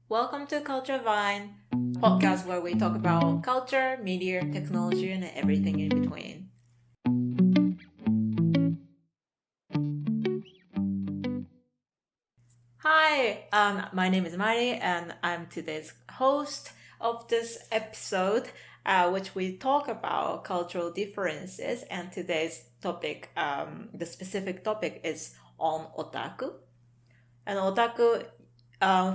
Welcome to Culture Vine, podcast where we talk about culture, media, technology, and everything in between. Hi, my name is Mari, and I'm today's host of this episode, which we talk about cultural differences. And today's topic, the specific topic, is on otaku. And otaku,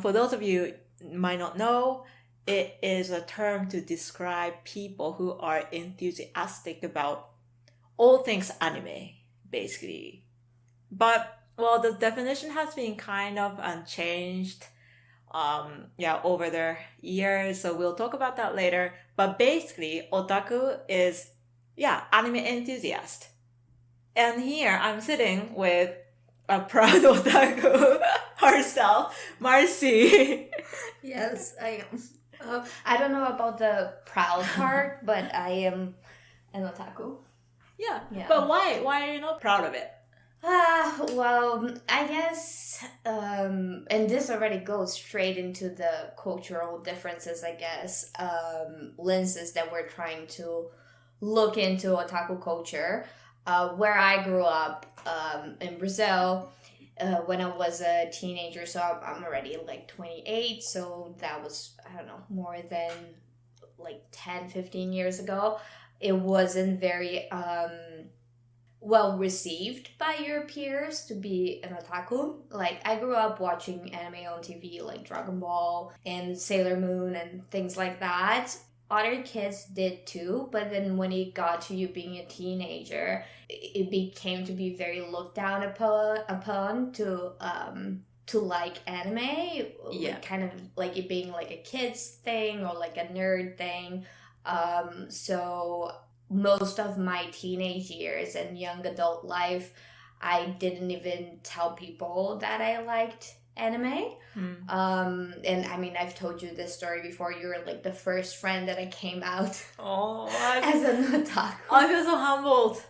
for those of you might not know, it is a term to describe people who are enthusiastic about all things anime, basically. But well, the definition has been kind of unchanged, over the years. So we'll talk about that later. But basically, otaku is, anime enthusiast. And here I'm sitting with a proud otaku herself, Marcy. Yes, I am. I don't know about the proud part, but I am an otaku. Yeah. Yeah. But why? Why are you not proud of it? Well, I guess, and this already goes straight into the cultural differences, I guess, lenses that we're trying to look into otaku culture. Where I grew up in Brazil, when I was a teenager, so I'm already like 28, so that was, I don't know, more than like 10, 15 years ago. It wasn't very well received by your peers to be an otaku. Like, I grew up watching anime on TV, like Dragon Ball and Sailor Moon and things like that. Other kids did too, but then when it got to you being a teenager, it became to be very looked down upon to like anime. Yeah. Kind of like it being like a kid's thing or like a nerd thing. So most of my teenage years and young adult life, I didn't even tell people that I liked anime. And I mean, I've told you this story before. You were like the first friend that I came out as an otaku. I feel so humbled.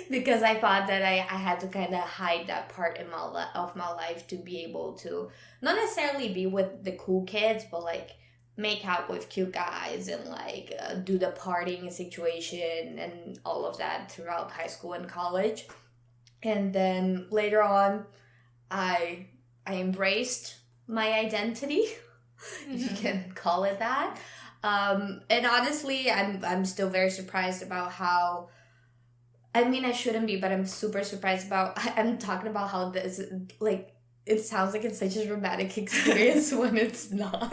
Because I thought that I had to kind of hide that part in of my life to be able to not necessarily be with the cool kids, but like make out with cute guys and like do the partying situation and all of that throughout high school and college. And then later on, I embraced my identity, if you can call it that. And honestly, I'm still very surprised about how. I mean, I shouldn't be, but I'm super surprised about. I'm talking about how this, like, it sounds like it's such a dramatic experience when it's not.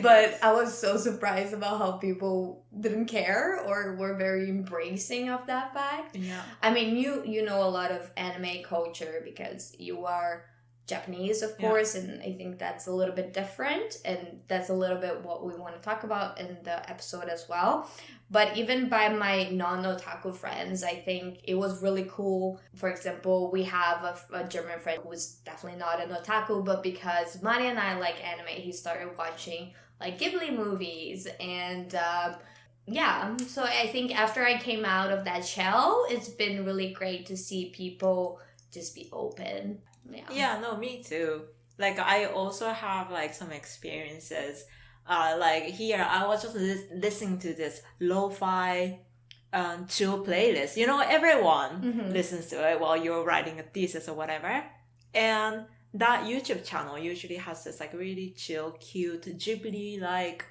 But I was so surprised about how people didn't care or were very embracing of that fact. Yeah. I mean, you know a lot of anime culture because you are Japanese, of course, and I think that's a little bit different, and that's a little bit what we want to talk about in the episode as well. But even by my non-otaku friends, I think it was really cool. For example, we have a German friend who is definitely not an otaku, but because Mari and I like anime, he started watching like Ghibli movies, and so I think after I came out of that shell, it's been really great to see people just be open. Yeah, no, me too. Like, I also have like some experiences. Like here, I was just listening to this lo-fi chill playlist. You know, everyone listens to it while you're writing a thesis or whatever. And that YouTube channel usually has this like really chill, cute Ghibli like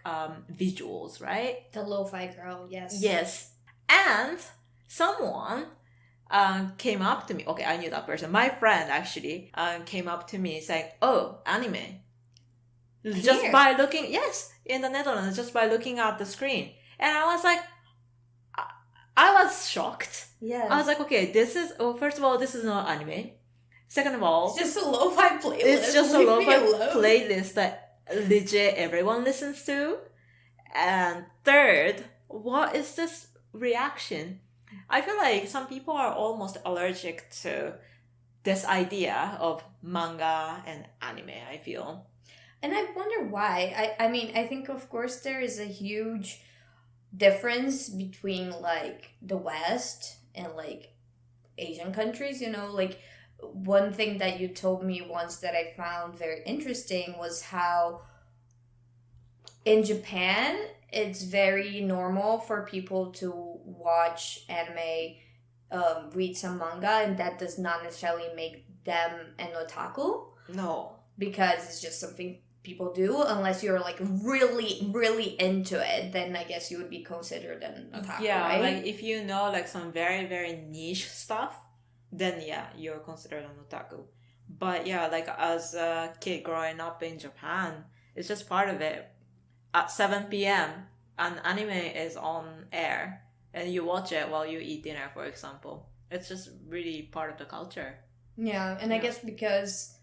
visuals, right? The lo-fi girl, yes. Yes. And someone came up to me. Okay, I knew that person. My friend actually came up to me saying, "Oh, anime." Just by looking, yes, in the Netherlands, just by looking at the screen. And I was like, I was shocked. Yes. I was like, okay, first of all, this is not anime. Second of all, it's just a lo-fi playlist. It's just a lo-fi playlist that legit everyone listens to. And third, what is this reaction? I feel like some people are almost allergic to this idea of manga and anime, I feel. And I wonder why. I mean, I think, of course, there is a huge difference between, like, the West and, like, Asian countries, you know? Like, one thing that you told me once that I found very interesting was how in Japan it's very normal for people to watch anime, read some manga, and that does not necessarily make them an otaku. No. Because it's just something people do. Unless you're like really, really into it, then I guess you would be considered an otaku, Yeah, right? like if you know like some very, very niche stuff, then yeah, you're considered an otaku. But yeah, like as a kid growing up in Japan, it's just part of it. At 7 p.m., an anime is on air, and you watch it while you eat dinner, for example. It's just really part of the culture. Yeah, and I Yeah. guess because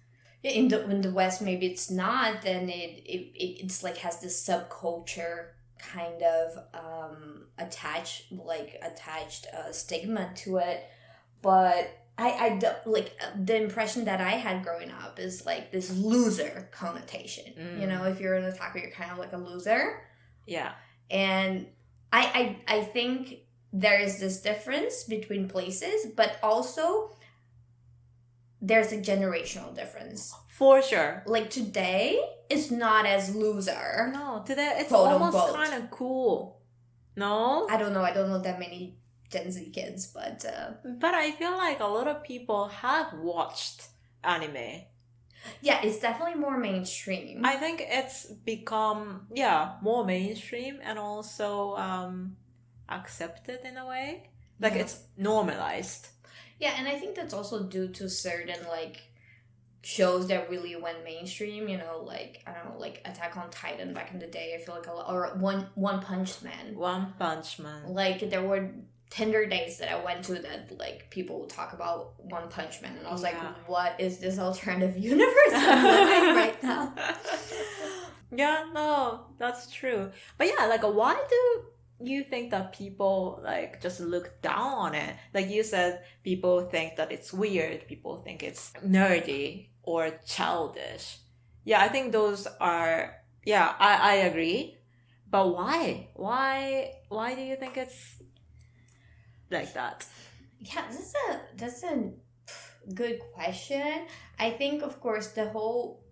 in the West maybe it's not, then it's like has this subculture kind of attached stigma to it. But I don't like the impression that I had growing up is like this loser connotation. You know, if you're an otaku, you're kind of like a loser. Yeah. And I think there is this difference between places, but also there's a generational difference. For sure. Like today, it's not as loser. No, today it's Quote, almost unquote. kind of cool. No? I don't know that many Gen Z kids, but But I feel like a lot of people have watched anime. yeah, it's definitely more mainstream. I think it's become, yeah, more mainstream and also accepted in a way. Like Yeah. it's normalized. Yeah, and I think that's also due to certain like shows that really went mainstream. You know, like I don't know, like Attack on Titan back in the day. I feel like a lot, or One Punch Man. One Punch Man. Like there were Tinder dates that I went to that like people would talk about One Punch Man, and I was like, Yeah. what is this alternative universe I'm living right now? Yeah, no, that's true. But yeah, like why do you think that people like just look down on it? Like you said, people think that it's weird, people think it's nerdy or childish. Yeah, I think those are, yeah, I agree. But why? Why do you think it's like that? Yeah, that's a good question. I think, of course, the whole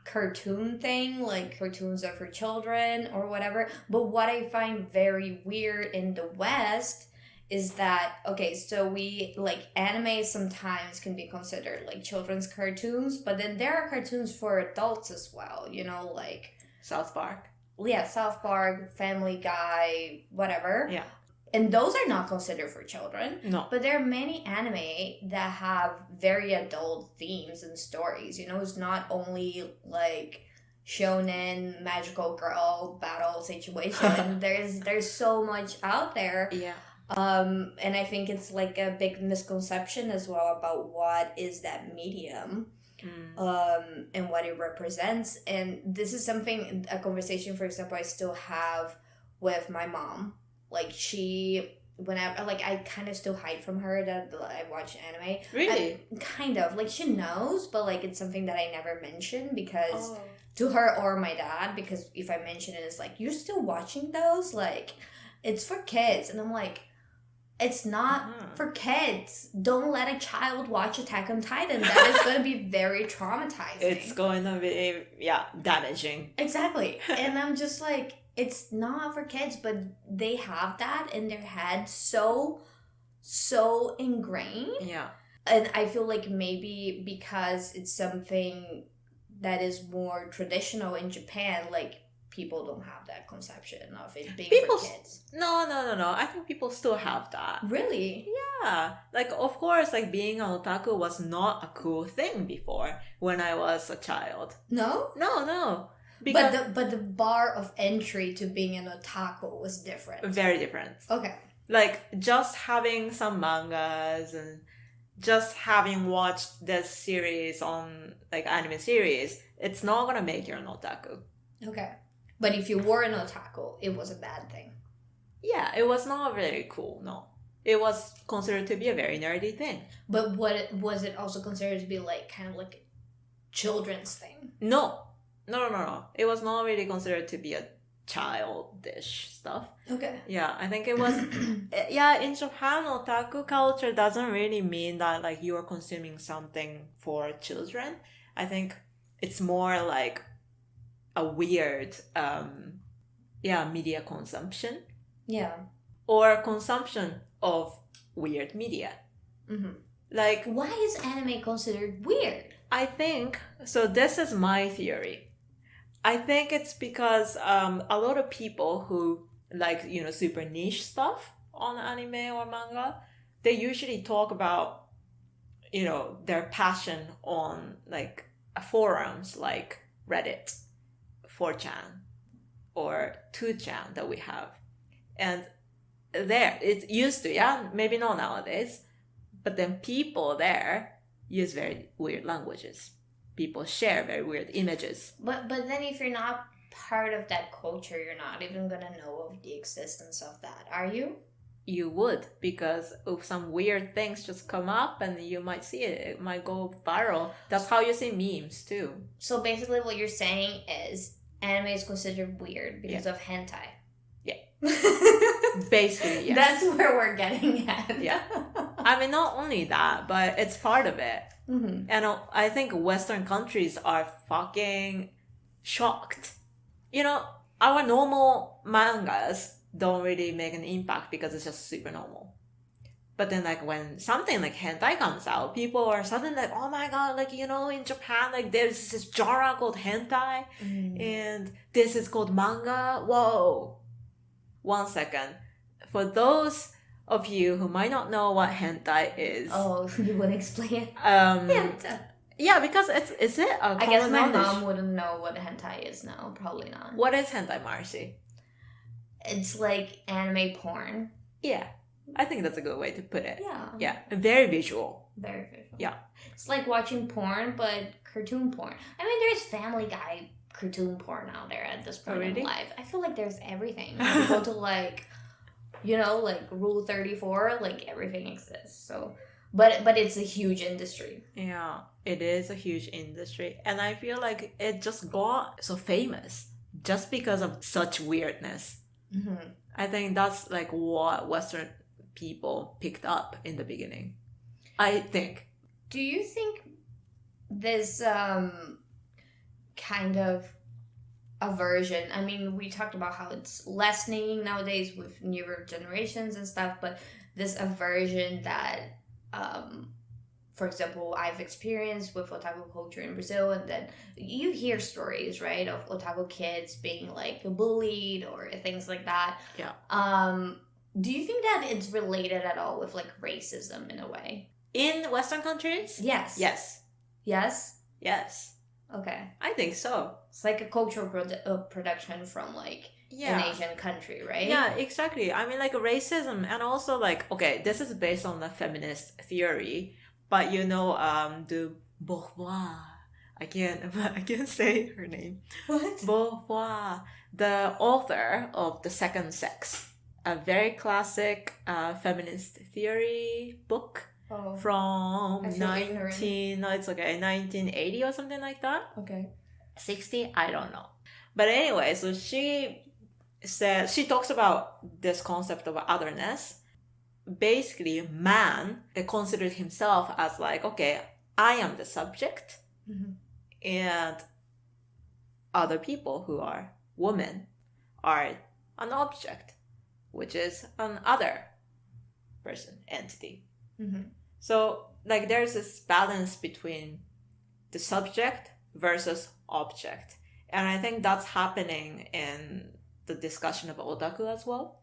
cartoon thing, like cartoons are for children or whatever. But what I find very weird in the West is that, okay, so we like anime sometimes can be considered like children's cartoons, but then there are cartoons for adults as well, you know, like South Park. yeah, South Park, Family Guy, whatever. Yeah. And those are not considered for children. No. But there are many anime that have very adult themes and stories. You know, it's not only like shonen magical girl battle situation. there's so much out there. Yeah. And I think it's like a big misconception as well about what is that medium. And what it represents. And this is something, a conversation, for example, I still have with my mom. Like I kind of still hide from her that I watch anime. Really? Kind of. Like she knows, but like it's something that I never mention because Oh. to her or my dad, because if I mention it, it's like, you're still watching those? Like, it's for kids. And I'm like, it's not for kids. Don't let a child watch Attack on Titan. That is going to be very traumatizing. It's going to be, yeah, damaging. Exactly. And I'm just like, it's not for kids, but they have that in their head so ingrained. Yeah. And I feel like maybe because it's something that is more traditional in Japan, like people don't have that conception of it being People for kids. No. I think people still have that. Really? Yeah. Like, of course, like being an otaku was not a cool thing before when I was a child. No? No. Because But the bar of entry to being an otaku was different. very different. Okay. Like, just having some mangas and just having watched this series on, like, anime series, it's not gonna make you an otaku. Okay. But if you were an otaku, it was a bad thing. Yeah, it was not very cool, no. It was considered to be a very nerdy thing. But was it also considered to be like kind of like a children's thing? No. It was not really considered to be a childish stuff. Okay. Yeah, I think it was. Yeah, in Japan, otaku culture doesn't really mean that like you are consuming something for children. I think it's more like a weird, media consumption. Yeah. Or consumption of weird media. Like, why is anime considered weird? I think so. This is my theory. I think it's because a lot of people who like super niche stuff on anime or manga, they usually talk about their passion on like forums like Reddit, 4chan, or 2chan that we have, and there it used to, yeah, maybe not nowadays, but then people there use very weird languages. People share very weird images. But then if you're not part of that culture, you're not even gonna know of the existence of that, are you? You would, because if some weird things just come up and you might see it, it might go viral. That's how you see memes too. So basically what you're saying is anime is considered weird because of hentai. Yeah. Basically, yes. That's where we're getting at. Yeah. I mean, not only that, but it's part of it. Mm-hmm. And I think Western countries are fucking shocked. Our normal mangas don't really make an impact because it's just super normal. But then like when something like hentai comes out, people are suddenly like, oh my god, like in Japan, like there's this genre called hentai, and this is called manga. Whoa. 1 second. For those of you who might not know what hentai is. Oh, you would explain it? Hentai. Yeah, because is it a I guess my knowledge? mom wouldn't know what hentai is now. Probably not. What is hentai, Marcy? It's like anime porn. Yeah, I think that's a good way to put it. Yeah. Yeah, very visual. Very visual. Yeah. It's like watching porn, but cartoon porn. I mean, there's Family Guy cartoon porn out there at this point in life. I feel like there's everything. You go to like Rule 34, like everything exists. So, but it's a huge industry. Yeah, it is a huge industry, and I feel like it just got so famous just because of such weirdness. Mm-hmm. I think that's like what Western people picked up in the beginning. I think. Do you think this kind of aversion, I mean, we talked about how it's lessening nowadays with newer generations and stuff, but this aversion that for example, I've experienced with otaku culture in Brazil, and then you hear stories, right, of otaku kids being like bullied or things like that. Yeah. Do you think that it's related at all with like racism in a way? In Western countries? Yes. Yes. Yes? Yes. Okay. I think so. It's like a cultural production from like an Asian country, right? Yeah, exactly. I mean, like racism, and also like, okay, this is based on the feminist theory, but the bourgeois. I can't say her name. What? Beauvoir, the author of The Second Sex, a very classic feminist theory book from 1980 or something like that. Okay. 60, I don't know. But anyway, so she talks about this concept of otherness. Basically, man considered himself as like, okay, I am the subject, and other people who are women are an object, which is an other person, entity. So like there's this balance between the subject versus object, and I think that's happening in the discussion of otaku as well.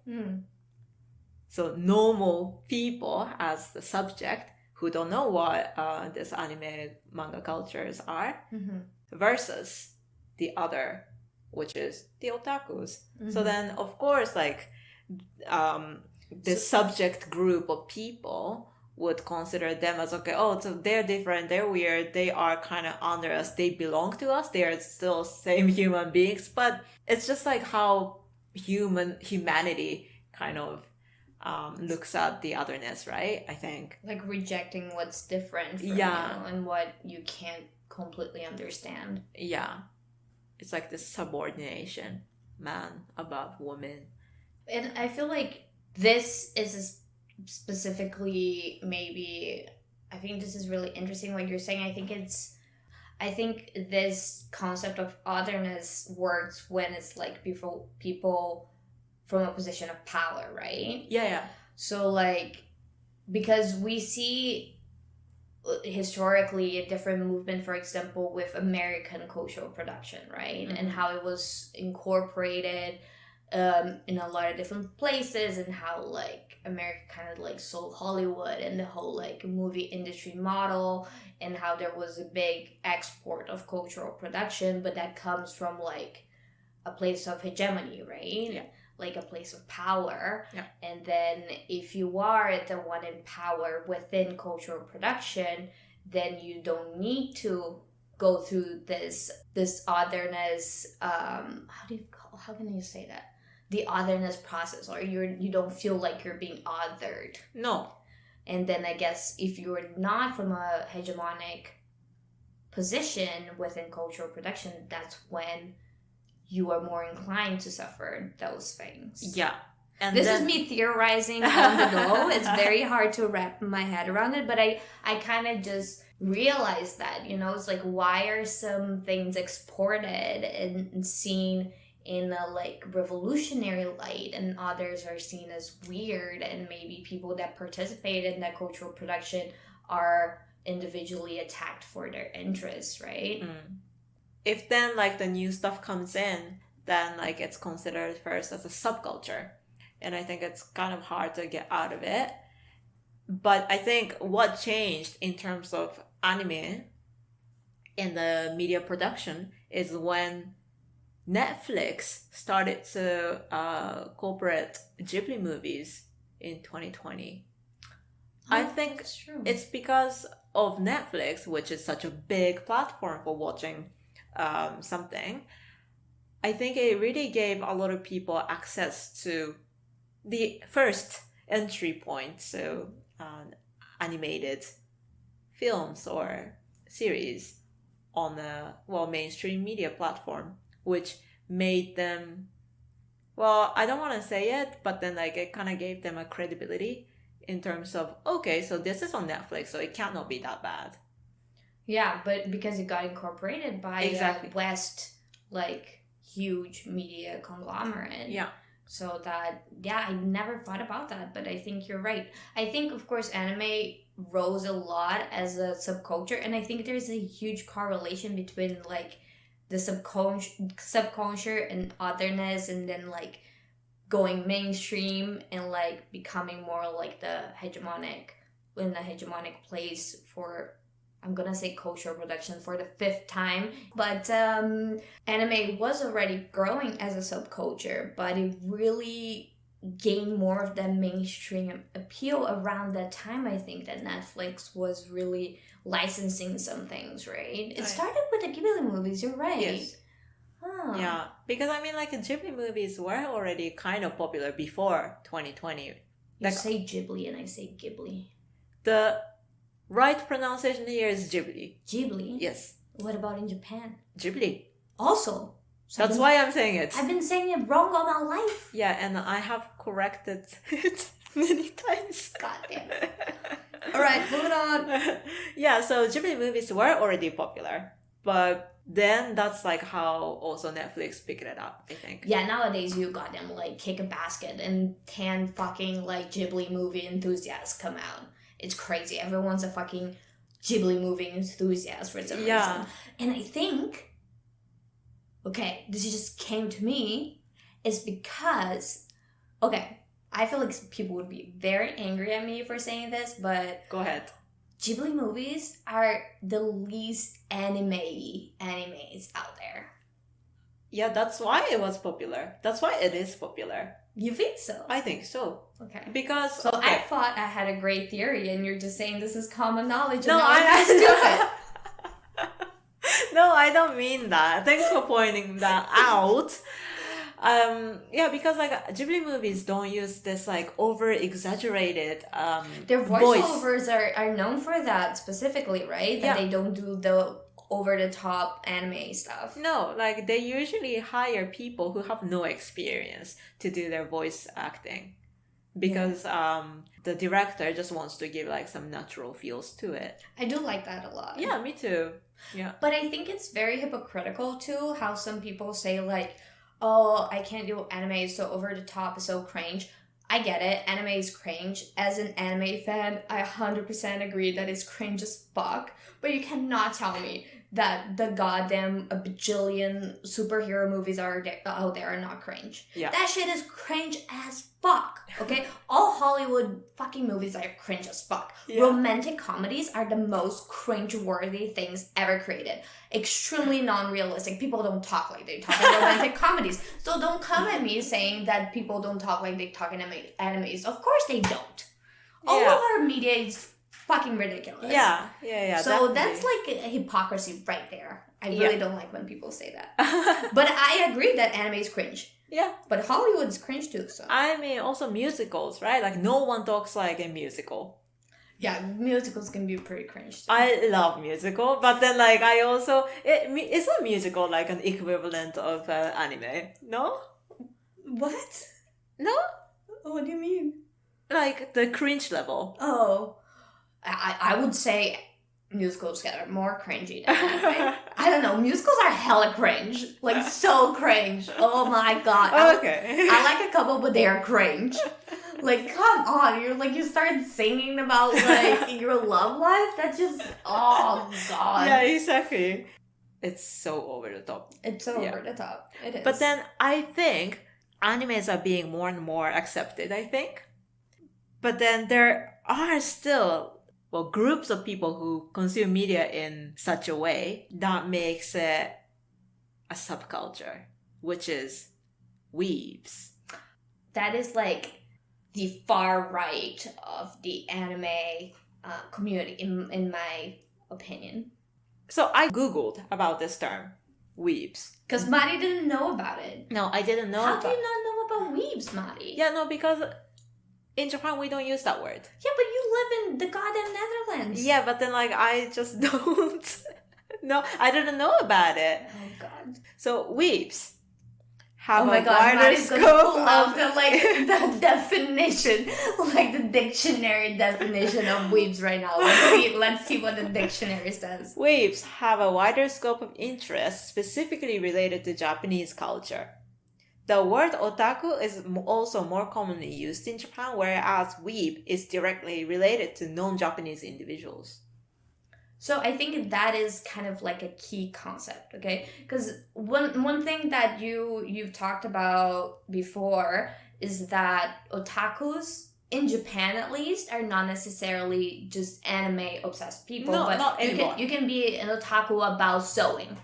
So normal people as the subject who don't know what this anime manga cultures are, versus the other, which is the otakus. So then of course like this subject group of people would consider them as, okay, oh, so they're different, they're weird, they are kind of under us, they belong to us, they are still same human beings, but it's just like how humanity kind of looks at the otherness, right? I think like rejecting what's different from you and what you can't completely understand. Yeah, it's like this subordination man above woman. And I feel like this is specifically maybe, I think this is really interesting what you're saying. I think this concept of otherness works when it's like people from a position of power, right? Yeah. So like, because we see historically a different movement, for example, with American cultural production, right? Mm-hmm. And how it was incorporated in a lot of different places, and how like America kind of like sold Hollywood and the whole like movie industry model, and how there was a big export of cultural production, but that comes from like a place of hegemony, right? Yeah. Like a place of power. Yeah. And then if you are the one in power within cultural production, then you don't need to go through this otherness, how can you say that, the otherness process, or you don't feel like you're being othered. No. And then I guess if you're not from a hegemonic position within cultural production, that's when you are more inclined to suffer those things. Yeah. And this is me theorizing on the go. It's very hard to wrap my head around it, but I kind of just realized that, it's like, why are some things exported and seen in a like revolutionary light, and others are seen as weird, and maybe people that participate in that cultural production are individually attacked for their interests, right? If then like the new stuff comes in, then like it's considered first as a subculture, and I think it's kind of hard to get out of it. But I think what changed in terms of anime in the media production is when Netflix started to incorporate Ghibli movies in 2020. I think it's because of Netflix, which is such a big platform for watching something. I think it really gave a lot of people access to the first entry point to animated films or series on a mainstream media platform, which made them, I don't want to say it, but then like it kind of gave them a credibility in terms of, okay, so this is on Netflix, so it cannot be that bad. Yeah, but because it got incorporated by a West, like, huge media conglomerate. Yeah. So that, I never thought about that, but I think you're right. I think, of course, anime rose a lot as a subculture, and I think there's a huge correlation between, like, the subculture and otherness, and then, like, going mainstream and, like, becoming more like the hegemonic place for, I'm gonna say, cultural production for the 5th time. But anime was already growing as a subculture, but it really gained more of that mainstream appeal around that time. I think that Netflix was really licensing some things, right? It started with the Ghibli movies, you're right. Yes. Huh. Yeah, because I mean, like, Ghibli movies were already kind of popular before 2020. You say Ghibli and I say Ghibli. The right pronunciation here is Ghibli. Ghibli? Yes. What about in Japan? Ghibli. Also. So that's why I'm saying it. I've been saying it wrong all my life. Yeah, and I have corrected it many times. God damn it. Alright, moving on. Yeah, so Ghibli movies were already popular, but then that's like how also Netflix picked it up, I think. Yeah, nowadays you got them like kick a basket and 10 fucking like Ghibli movie enthusiasts come out. It's crazy. Everyone's a fucking Ghibli movie enthusiast for some reason. And I think, okay, this just came to me, is because, okay, I feel like people would be very angry at me for saying this, but... Go ahead. Ghibli movies are the least animes out there. Yeah, that's why it was popular. That's why it is popular. You think so? I think so. Okay. Because... So I thought I had a great theory, and you're just saying this is common knowledge. No, I'm stupid. No, I don't mean that. Thanks for pointing that out. Yeah, because like Ghibli movies don't use this like over exaggerated their voiceovers are known for that specifically, right? That they don't do the over-the-top anime stuff. No, like they usually hire people who have no experience to do their voice acting. Because the director just wants to give like some natural feels to it. I do like that a lot. Yeah, me too. Yeah. But I think it's very hypocritical too, how some people say like, oh, I can't do anime, it's so over the top, it's so cringe. I get it, anime is cringe. As an anime fan, I 100% agree that it's cringe as fuck. But you cannot tell me that the goddamn a bajillion superhero movies out there are not cringe. Yeah. That shit is cringe as fuck, okay? All Hollywood fucking movies are cringe as fuck. Yeah. Romantic comedies are the most cringe-worthy things ever created. Extremely non-realistic. People don't talk like they talk in romantic comedies. So don't come at me saying that people don't talk like they talk in animes. Of course they don't. All of our media is fucking ridiculous. Yeah. So definitely. that's like a hypocrisy right there. I really don't like when people say that. But I agree that anime is cringe. Yeah. But Hollywood's cringe too, so. I mean, also musicals, right? Like no one talks like a musical. Yeah, musicals can be pretty cringe too. I love musical, but then like I also is a musical like an equivalent of anime? No, What? no, What do you mean? like the cringe level. Oh, I would say musicals are more cringy than anime. I don't know, musicals are hella cringe. Like, so cringe. Oh my god. Okay. I like a couple, but they are cringe. Like, come on, you start singing about, like, your love life? That's just, oh god. Yeah, exactly. It's so over the top. It's so over the top. It is. But then I think animes are being more and more accepted, I think. But then there are still, groups of people who consume media in such a way that makes it a subculture, which is weebs. That is like the far right of the anime community, in my opinion. So I Googled about this term, weebs. Because Mari didn't know about it. No, I didn't know How about do you not know about weebs, Mari? Yeah, no, because in Japan we don't use that word. Yeah, but you live in the goddamn Netherlands. Yeah, but then like I just don't. No, I didn't know about it. Oh god. So weebs have Oh my a god, wider Mari's gonna scope pull out of the definition, like the dictionary definition of weebs right now. Let's see what the dictionary says. Weebs have a wider scope of interest specifically related to Japanese culture. The word otaku is also more commonly used in Japan, whereas weeb is directly related to non-Japanese individuals. So I think that is kind of like a key concept, okay? Because one thing that you've talked about before is that otakus, in Japan at least, are not necessarily just anime obsessed people. No, but not anymore. You can be an otaku about sewing.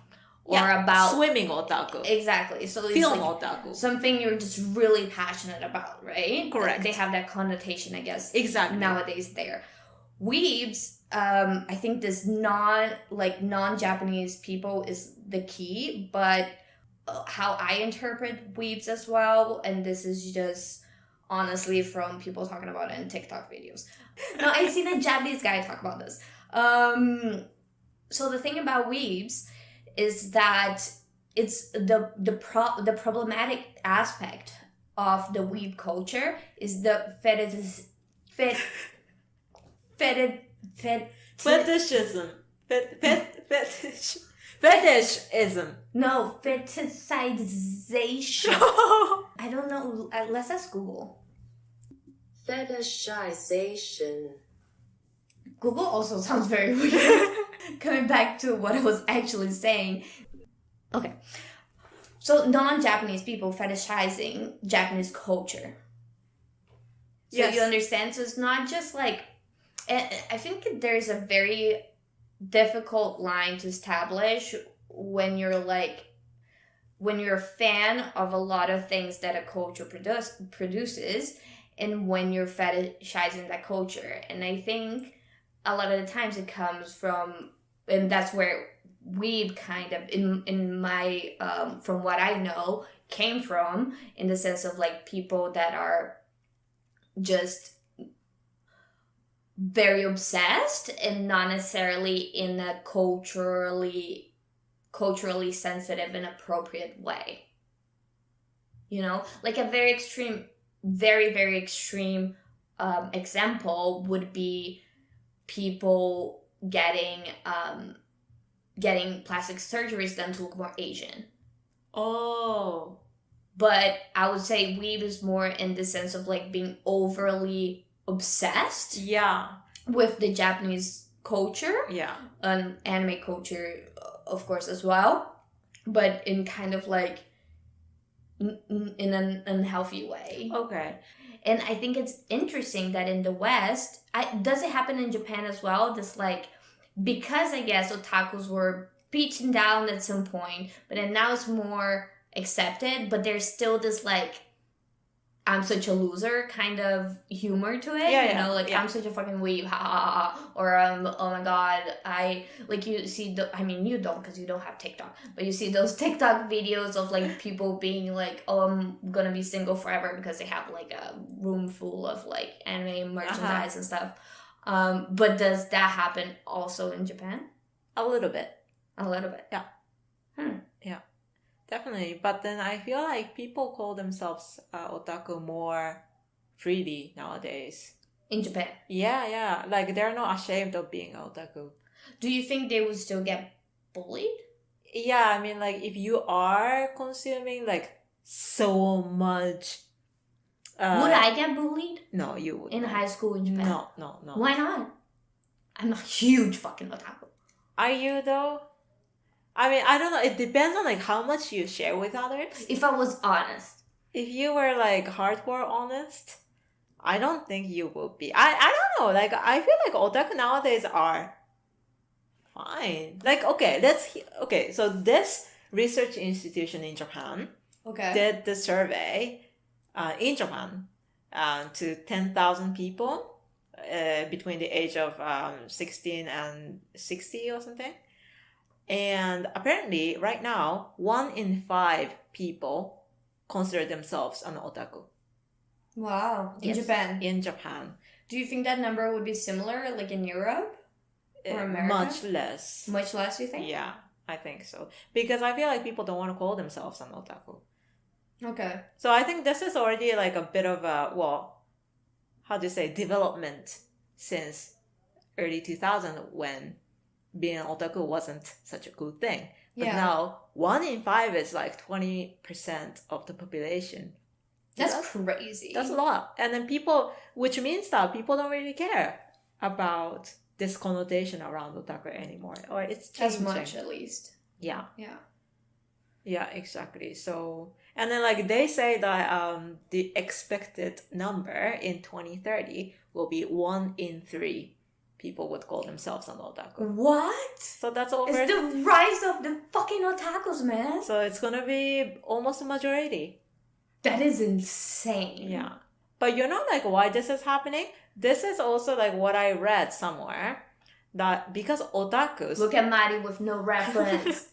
Or Yeah, about swimming otaku. Exactly. So it's Film like otaku. something you're just really passionate about, right? Correct. They have that connotation, I guess. Exactly. Nowadays there. Weebs, I think this non-Japanese people is the key, but how I interpret weebs as well, and this is just honestly from people talking about it in TikTok videos. No, I've seen a Japanese guy talk about this. So the thing about weebs is that it's the problematic aspect of the weeb culture is the fetishism. Fetishism. No, fetishization. I don't know. Let's ask Google. Fetishization. Google also sounds very weird. Coming back to what I was actually saying. Okay. So non-Japanese people fetishizing Japanese culture. So Yes. you understand? So it's not just like... I think there's a very difficult line to establish when you're a fan of a lot of things that a culture produces and when you're fetishizing that culture. And I think a lot of the times it comes from, and that's where weeb kind of, in my, from what I know, came from, in the sense of like people that are just very obsessed and not necessarily in a culturally sensitive and appropriate way. You know, like a very extreme, very, very extreme example would be people getting plastic surgeries done to look more Asian. Oh. But I would say weeb is more in the sense of like being overly obsessed Yeah. with the Japanese culture. Yeah. And anime culture, of course, as well. But in kind of like in an unhealthy way. Okay. And I think it's interesting that in the West, does it happen in Japan as well? This like, because I guess otakus were beaten down at some point, but then now it's more accepted, but there's still this like, I'm such a loser kind of humor to it. Yeah, you know, like yeah. I'm such a fucking weeb, ha ha ha, ha. Or oh my god, I like you see I mean you don't because you don't have TikTok, but you see those TikTok videos of like people being like, oh, I'm gonna be single forever because they have like a room full of like anime merchandise and stuff. But does that happen also in Japan? A little bit. A little bit. Yeah. Yeah. Definitely, but then I feel like people call themselves otaku more freely nowadays. In Japan? Yeah. Like they're not ashamed of being otaku. Do you think they would still get bullied? Yeah, I mean, like if you are consuming like so much. Would I get bullied? No, you would. In high school in Japan? No. Why not? I'm a huge fucking otaku. Are you though? I mean, I don't know. It depends on like how much you share with others. If I was honest. If you were like hardcore honest, I don't think you would be. I don't know. Like I feel like otaku nowadays are fine. Like okay. So this research institution in Japan did the survey in Japan to 10,000 people between the age of 16 and 60 or something. And apparently, right now, 1 in 5 people consider themselves an otaku. Wow. In Yes. Japan? In Japan. Do you think that number would be similar, like in Europe? Or America? Much less. Much less, you think? Yeah, I think so. Because I feel like people don't want to call themselves an otaku. Okay. So I think this is already like a bit of a, how do you say, development since early 2000 when being an otaku wasn't such a good thing. But now 1 in 5 is like 20% of the population. That's crazy. That's a lot. And then which means that people don't really care about this connotation around otaku anymore. Or it's changing. As much at least. Yeah. Yeah. Yeah, exactly. So, and then like they say that the expected number in 2030 will be 1 in 3 people would call themselves an otaku. What? So that's over. It's the rise of the fucking otakus, man. So it's gonna be almost a majority. That is insane. Yeah. But you know like why this is happening? This is also like what I read somewhere. That because otakus... Look at Mari with no reference.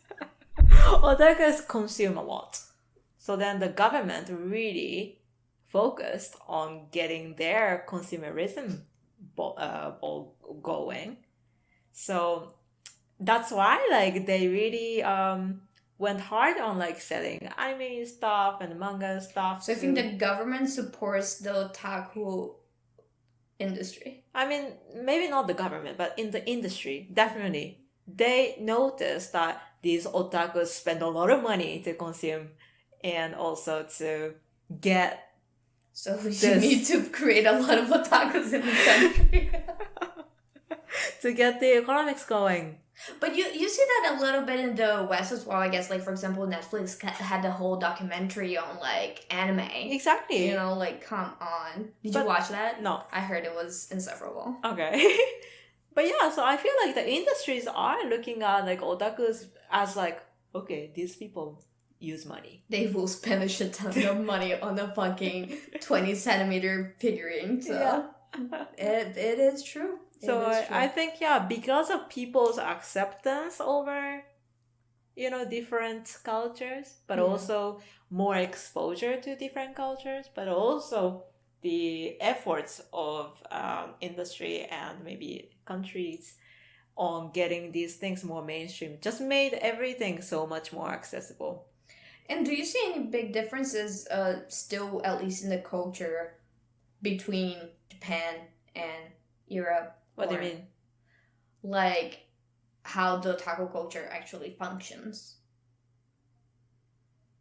Otakus consume a lot. So then the government really focused on getting their consumerism ball going. So that's why like they really went hard on like selling anime stuff and manga stuff. So I think the government supports the otaku industry. I mean, maybe not the government, but in the industry, definitely. They noticed that these otakus spend a lot of money to consume and also to get... So you need to create a lot of otakus in the country. to get the economics going. But you see that a little bit in the West as well, I guess. Like, for example, Netflix had the whole documentary on, like, anime. Exactly. You know, like, come on. Did you watch that? No. I heard it was insufferable. Okay. But yeah, so I feel like the industries are looking at, like, otakus as, like, okay, these people use money. They will spend a shit ton of money on a fucking 20 centimeter figurine. So Yeah. it is true. So I think, yeah, because of people's acceptance over, you know, different cultures, but also more exposure to different cultures, but also the efforts of industry and maybe countries on getting these things more mainstream just made everything so much more accessible. And do you see any big differences still, at least in the culture, between Japan and Europe? What do you mean? Like, how the otaku culture actually functions.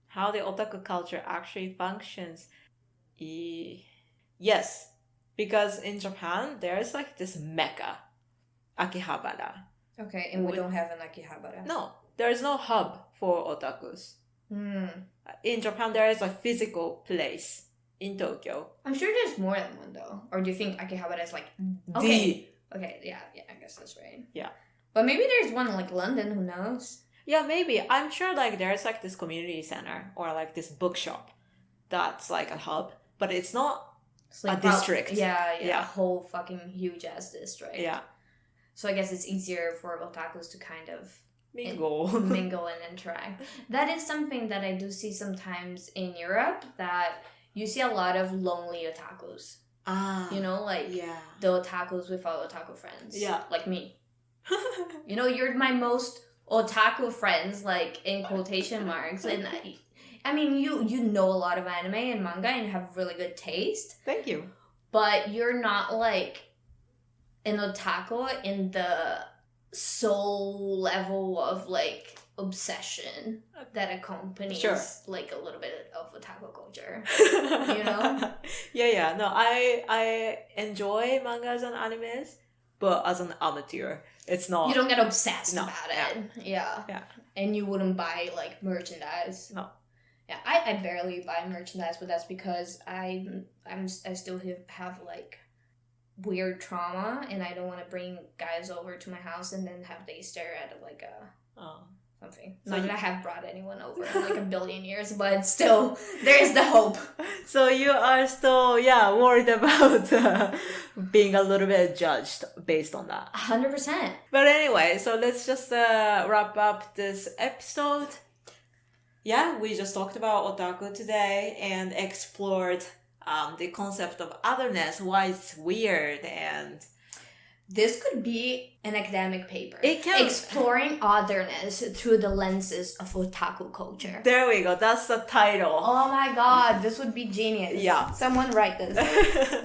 How the otaku culture actually functions? Yes, because in Japan, there's like this mecca, Akihabara. Okay, and we don't have an Akihabara. No, there is no hub for otakus. In Japan, there is a physical place in Tokyo. I'm sure there's more than one though. Or do you think Akihabara is like Okay, yeah, I guess that's right. Yeah. But maybe there's one in like London, who knows? Yeah, maybe. I'm sure like there's like this community center or like this bookshop that's like a hub, but it's not Like a district. Yeah, Yeah. a whole fucking huge ass district. Yeah. So I guess it's easier for otakus to kind of mingle and interact. That is something that I do see sometimes in Europe, that you see a lot of lonely otakus. You know, like the otakus without otaku friends. Yeah. Like me. You know, you're my most otaku friends, like in quotation marks. And I mean, you know a lot of anime and manga and have really good taste. Thank you. But you're not like an otaku in the soul level of like obsession that accompanies like a little bit of otaku culture. You know? Yeah. No, I enjoy mangas and animes, but as an amateur, it's not. You don't get obsessed about it. Yeah. Yeah. And you wouldn't buy like merchandise. No. Yeah, I barely buy merchandise, but that's because I still have like weird trauma, and I don't want to bring guys over to my house and then have they stare at like something. So not that I have brought anyone over in like a billion years, but still, there is the hope. So you are still worried about being a little bit judged based on that. 100%. But anyway, so let's just wrap up this episode. Yeah, we just talked about otaku today and explored the concept of otherness, why it's weird, and this could be an academic paper. It can. Exploring otherness through the lenses of otaku culture. There we go. That's the title. Oh my god, this would be genius. Yeah. Someone write this.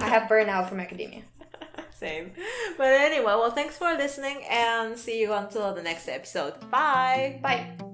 I have burnout from academia. Same. But anyway, well, thanks for listening and see you until the next episode. Bye. Bye.